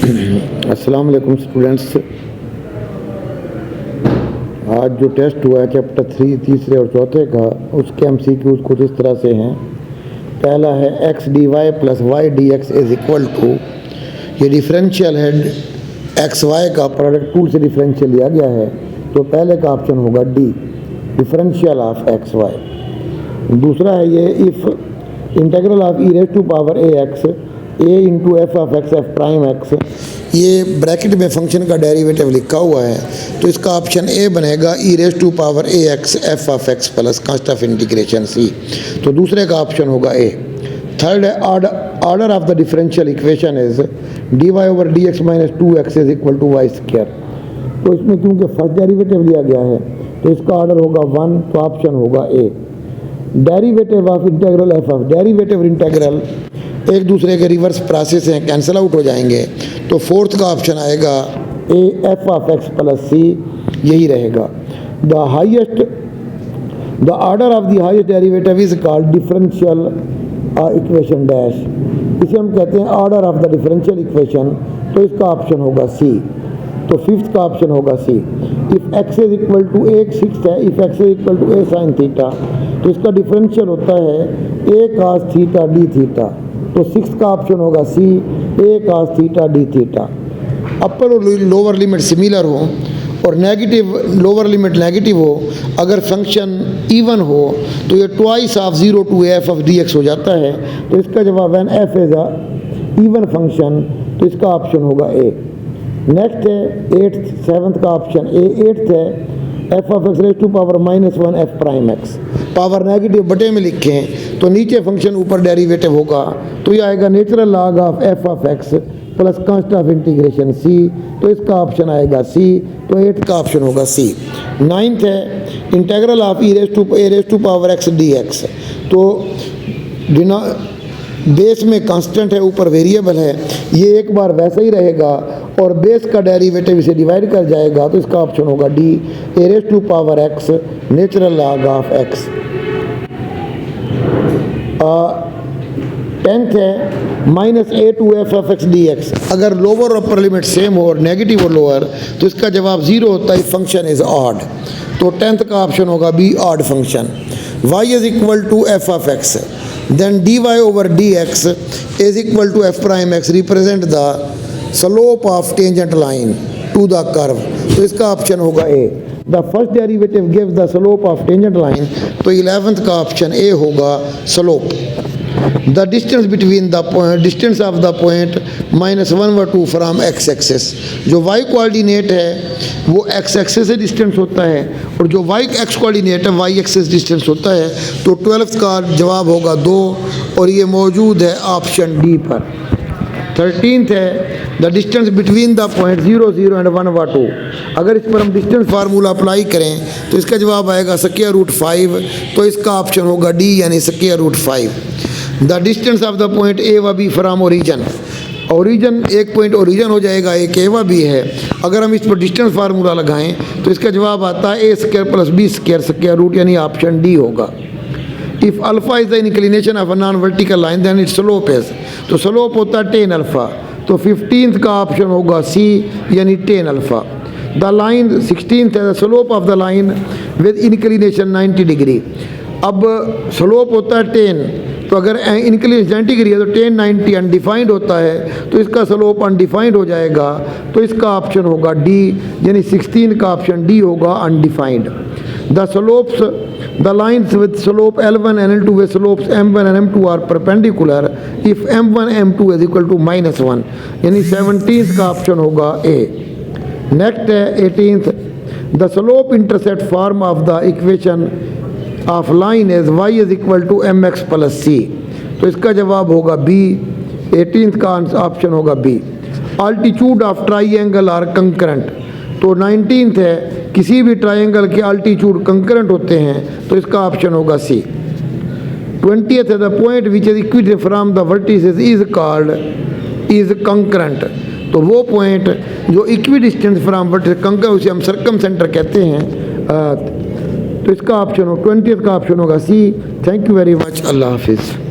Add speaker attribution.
Speaker 1: अस्सलाम वालेकुम स्टूडेंट्स। आज जो टेस्ट हुआ है चैप्टर 3 तीसरे और चौथे का, उसके MCQs कुछ इस तरह से हैं। पहला है x dy plus y d x is equal to, ये डिफरेंशियल है एक्स वाई का, प्रोडक्ट टूल से डिफरेंशियल लिया गया है, तो पहले का ऑप्शन होगा D, differential of x y. दूसरा है ये if integral of e raise to power A x a into f of x f prime x, ये ब्रैकेट में फंक्शन का डेरिवेटिव लिखा हुआ है, तो इसका ऑप्शन ए बनेगा e raise to power A X F of X plus const of integration C, तो दूसरे का ऑप्शन होगा ए। थर्ड है order of the differential equation is D Y over D X minus two X is equal to Y square, तो इसमें क्योंकि first derivative लिया गया है तो इसका ऑर्डर होगा 1, तो ऑप्शन होगा A. Derivative of integral F of, derivative integral एक दूसरे के रिवर्स प्रोसेस हैं, कैंसिल आउट हो जाएंगे, तो फोर्थ का ऑप्शन आएगा A F of X plus C, यही रहेगा। The order of the highest derivative is called differential equation dash, इसे हम कहते हैं order of the differential equation, तो इसका ऑप्शन होगा सी, तो फिफ्थ का ऑप्शन होगा C. If X is equal to A, six है, if X is equal to A sine theta, तो इसका डिफरेंशियल होता है A cos theta D theta, तो सिक्स का ऑप्शन होगा C, A cos theta D theta. Upper और lower limit similar हो और नेगेटिव लोअर लिमिट नेगेटिव हो, अगर फंक्शन इवन हो तो ये twice of 0 to F of d x हो जाता है, तो इसका जवाब and f is a even function, तो इसका ऑप्शन होगा ए। नेक्स्ट है एट्थ, सेवन्थ का ऑप्शन ए। एट्थ है f of x raise to power minus 1 f prime x, power negative बटे में लिखें तो नीचे फंक्शन ऊपर डेरिवेटिव होगा, तो ये आएगा natural log of F of X plus const of integration C, तो इसका ऑप्शन आएगा सी, तो एट्थ का ऑप्शन होगा सी। नाइन्थ है integral of a raise to power x D x, तो बेस में कांस्टेंट है, ऊपर वेरिएबल है, ये एक बार वैसा ही रहेगा और बेस का डेरिवेटिव इसे डिवाइड कर जाएगा, तो इसका ऑप्शन होगा D, A raise to power X natural log of X. Tenth है minus A to F of X D X, अगर लोअर और अपर लिमिट सेम हो और नेगेटिव और लोअर, तो इसका जवाब 0 होता है, फंक्शन इज ऑड, तो टेंथ का ऑप्शन होगा B, odd function. Y is equal to F of x, then dy over dx is equal to f prime x represent the slope of tangent line to the curve, तो इसका option होगा A. The first derivative give the slope of tangent line, तो 11th का option A होगा slope. The distance between the point, distance of the point -1 व 2 from X axis, जो Y coordinate है वो एक्स एक्सेस से distance होता है और जो वाई एक्स कोऑर्डिनेट है वाई एक्सेस डिस्टेंस होता है, तो 12th का जवाब होगा 2 और ये मौजूद है ऑप्शन डी पर। 13th है the distance between the point 0 0 and 1 व 2, अगर इस पर हम डिस्टेंस फार्मूला अप्लाई करें तो इसका जवाब आएगा स्क्वायर रूट 5, तो इसका ऑप्शन होगा डी, यानी square root 5। The distance of the point A व बी फ्राम ओरिजन, ओरिजन एक पॉइंट ओरिजन हो जाएगा, एक ए व बी है, अगर हम इस पर डिस्टेंस फार्मूला लगाएं तो इसका जवाब आता है a square plus b square square root, यानी ऑप्शन डी होगा। If alpha is the inclination of a non vertical line then its slope is, तो स्लोप होता है 10 अल्फा, तो 15th का ऑप्शन होगा सी, यानी 10 अल्फा। द लाइन 16th है the slope of the line with inclination 90 degree, अब स्लोप होता है 10, तो अगर इंक्लिनेशन 90 डिग्री है तो 10 90 अनडिफाइंड होता है, तो इसका स्लोप अनडिफाइंड हो जाएगा, तो इसका ऑप्शन होगा डी, यानी 16 का ऑप्शन डी होगा undefined. The slopes the lines with slope L1 and L2 with slopes M1 and M2 are perpendicular if M1 M2 is equal to -1, यानी 17th का ऑप्शन होगा ए। नेक्स्ट है 18th, the slope intercept form of the equation of line is y is equal to mx plus c, तो इसका जवाब होगा B, 18th का option होगा B. Altitude of triangle are concurrent, तो 19th है किसी भी ट्राइंगल के अल्टीट्यूड कंकरेंट होते हैं, तो इसका ऑप्शन होगा सी। 20th है the point which is equidistant from the vertices is called is concurrent, तो वो पॉइंट जो इक्विडिस्टेंट फ्रॉम वर्टिसेस कंकरेंट, उसे हम सर्कम सेंटर कहते हैं, तो इसका ऑप्शन हो 20th का ऑप्शन होगा सी। थैंक यू वेरी मच, अल्लाह हाफिज़।